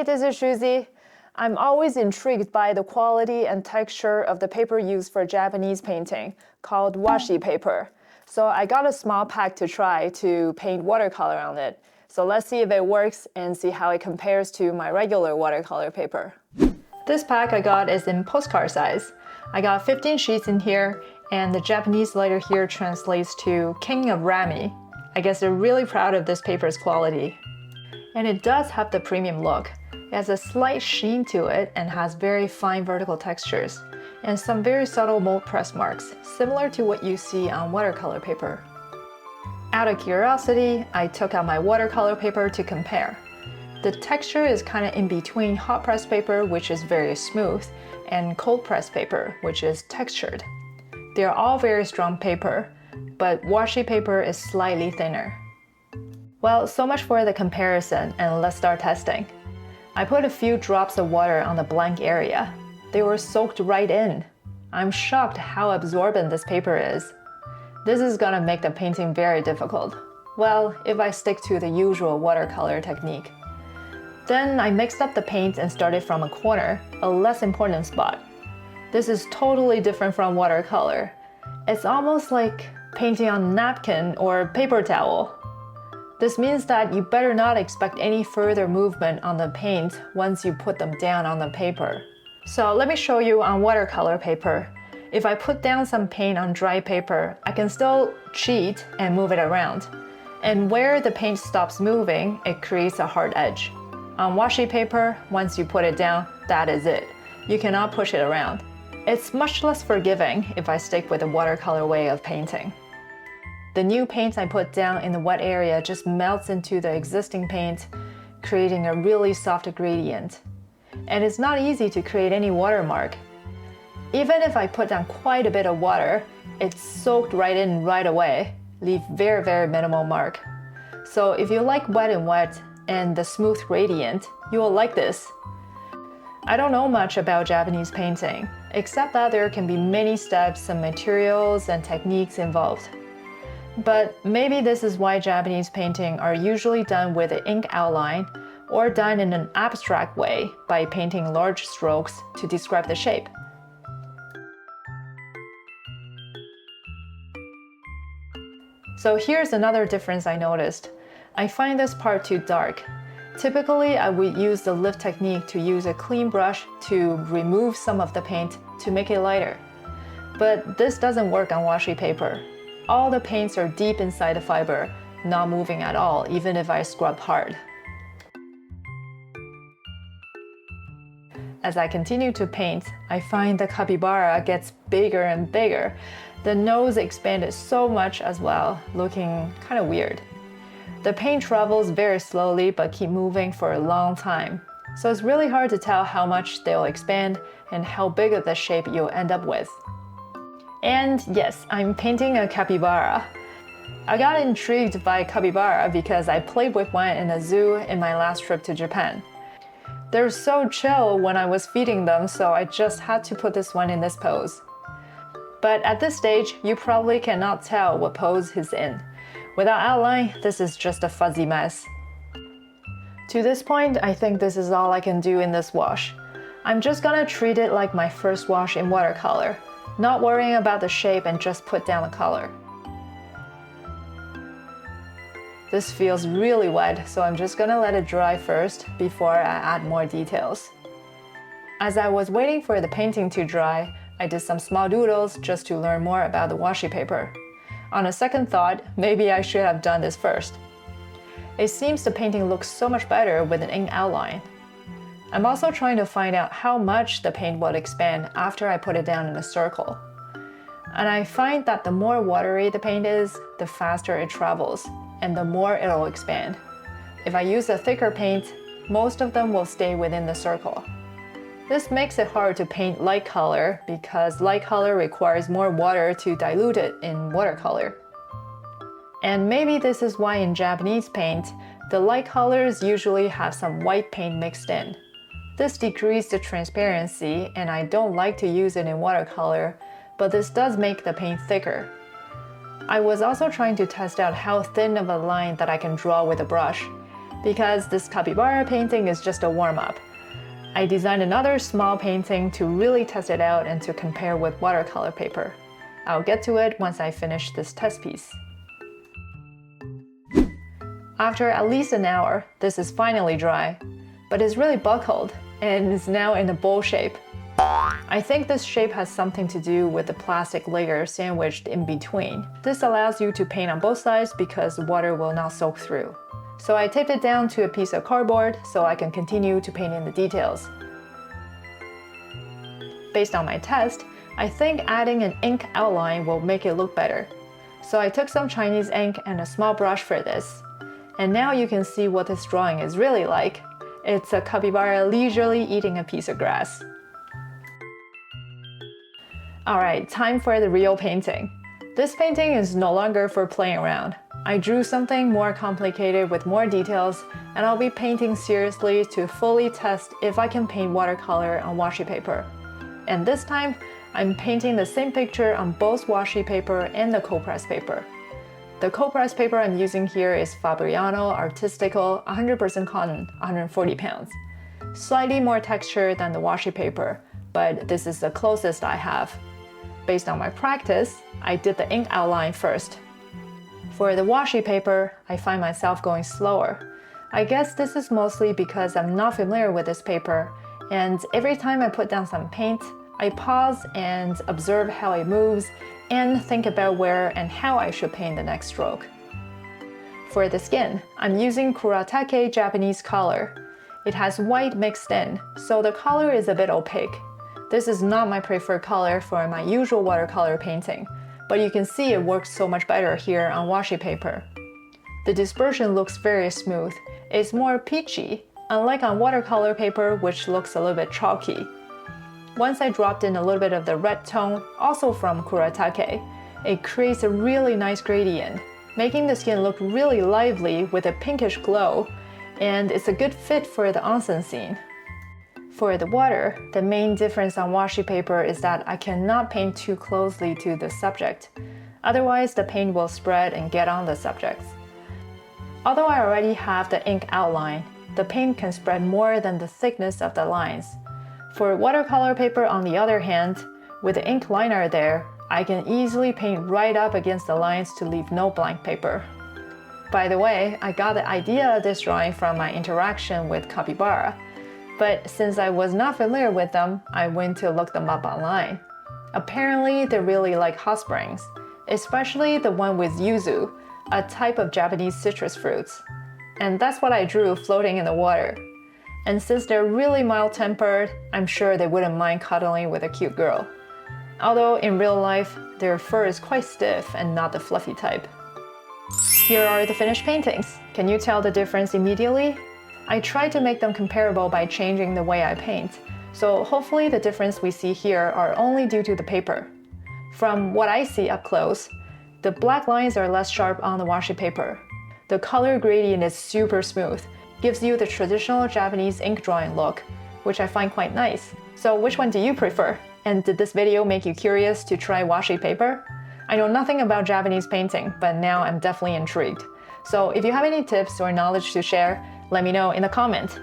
Hey, this is Shuzi. I'm always intrigued by the quality and texture of the paper used for Japanese painting, called washi paper. So I got a small pack to try to paint watercolor on it. So let's see if it works and see how it compares to my regular watercolor paper. This pack I got is in postcard size. I got 15 sheets in here, and the Japanese letter here translates to King of Ramie. I guess they're really proud of this paper's quality. And it does have the premium look. It has a slight sheen to it and has very fine vertical textures, and some very subtle mold press marks, similar to what you see on watercolor paper. Out of curiosity, I took out my watercolor paper to compare. The texture is kind of in between hot press paper, which is very smooth, and cold press paper, which is textured. They are all very strong paper, but washi paper is slightly thinner. Well, so much for the comparison, and let's start testing. I put a few drops of water on the blank area. They were soaked right in. I'm shocked how absorbent this paper is. This is gonna make the painting very difficult. Well, if I stick to the usual watercolor technique. Then I mixed up the paint and started from a corner, a less important spot. This is totally different from watercolor. It's almost like painting on a napkin or paper towel. This means that you better not expect any further movement on the paint once you put them down on the paper. So let me show you on watercolor paper. If I put down some paint on dry paper, I can still cheat and move it around. And where the paint stops moving, it creates a hard edge. On washi paper, once you put it down, that is it. You cannot push it around. It's much less forgiving if I stick with the watercolor way of painting. The new paint I put down in the wet area just melts into the existing paint, creating a really soft gradient. And it's not easy to create any watermark. Even if I put down quite a bit of water, it's soaked right in right away, leave very minimal mark. So if you like wet and the smooth gradient, you will like this. I don't know much about Japanese painting, except that there can be many steps and materials and techniques involved. But maybe this is why Japanese painting are usually done with an ink outline or done in an abstract way by painting large strokes to describe the shape. So here's another difference I noticed. I find this part too dark. Typically, I would use the lift technique to use a clean brush to remove some of the paint to make it lighter. But this doesn't work on washi paper. All the paints are deep inside the fiber, not moving at all, even if I scrub hard. As I continue to paint, I find the capybara gets bigger and bigger. The nose expanded so much as well, looking kind of weird. The paint travels very slowly but keep moving for a long time. So it's really hard to tell how much they'll expand and how big of the shape you'll end up with. And yes, I'm painting a capybara. I got intrigued by capybara because I played with one in a zoo in my last trip to Japan. They're so chill when I was feeding them, so I just had to put this one in this pose. But at this stage, you probably cannot tell what pose he's in. Without outline, this is just a fuzzy mess. To this point, I think this is all I can do in this wash. I'm just gonna treat it like my first wash in watercolor, not worrying about the shape and just put down the color. This feels really wet, so I'm just gonna let it dry first before I add more details. As I was waiting for the painting to dry, I did some small doodles just to learn more about the washi paper. On a second thought, maybe I should have done this first. It seems the painting looks so much better with an ink outline. I'm also trying to find out how much the paint will expand after I put it down in a circle. And I find that the more watery the paint is, the faster it travels, and the more it'll expand. If I use a thicker paint, most of them will stay within the circle. This makes it hard to paint light color because light color requires more water to dilute it in watercolor. And maybe this is why in Japanese paint, the light colors usually have some white paint mixed in. This decreases the transparency, and I don't like to use it in watercolor, but this does make the paint thicker. I was also trying to test out how thin of a line that I can draw with a brush, Because this capybara painting is just a warm-up. I designed another small painting to really test it out and to compare with watercolor paper. I'll get to it once I finish this test piece. After at least an hour, this is finally dry, but it's really buckled and is now in a bowl shape. I think this shape has something to do with the plastic layer sandwiched in between. This allows you to paint on both sides because the water will not soak through. So I taped it down to a piece of cardboard so I can continue to paint in the details. Based on my test, I think adding an ink outline will make it look better. So I took some Chinese ink and a small brush for this. And now you can see what this drawing is really like. It's a capybara leisurely eating a piece of grass. Alright, time for the real painting. This painting is no longer for playing around. I drew something more complicated with more details, and I'll be painting seriously to fully test if I can paint watercolor on washi paper. And this time, I'm painting the same picture on both washi paper and the cold press paper. The cold press paper I'm using here is Fabriano Artistical 100% cotton, 140 pounds. Slightly more texture than the washi paper, but this is the closest I have. Based on my practice, I did the ink outline first. For the washi paper, I find myself going slower. I guess this is mostly because I'm not familiar with this paper, and every time I put down some paint, I pause and observe how it moves and think about where and how I should paint the next stroke. For the skin, I'm using Kuretake Japanese color. It has white mixed in, so the color is a bit opaque. This is not my preferred color for my usual watercolor painting, but you can see it works so much better here on washi paper. The dispersion looks very smooth. It's more peachy, unlike on watercolor paper, which looks a little bit chalky. Once I dropped in a little bit of the red tone, also from Kuretake, it creates a really nice gradient, making the skin look really lively with a pinkish glow, and it's a good fit for the onsen scene. For the water, the main difference on washi paper is that I cannot paint too closely to the subject. Otherwise, the paint will spread and get on the subjects. Although I already have the ink outline, the paint can spread more than the thickness of the lines. For watercolor paper, on the other hand, with the ink liner there, I can easily paint right up against the lines to leave no blank paper. By the way, I got the idea of this drawing from my interaction with capybara. But since I was not familiar with them, I went to look them up online. Apparently, they really like hot springs, especially the one with yuzu, a type of Japanese citrus fruits. And that's what I drew floating in the water. And since they're really mild-tempered, I'm sure they wouldn't mind cuddling with a cute girl. Although in real life, their fur is quite stiff and not the fluffy type. Here are the finished paintings. Can you tell the difference immediately? I tried to make them comparable by changing the way I paint, so hopefully the difference we see here are only due to the paper. From what I see up close, the black lines are less sharp on the washi paper. The color gradient is super smooth, gives you the traditional Japanese ink drawing look, which I find quite nice. So which one do you prefer? And did this video make you curious to try washi paper? I know nothing about Japanese painting, but now I'm definitely intrigued. So if you have any tips or knowledge to share, let me know in the comment.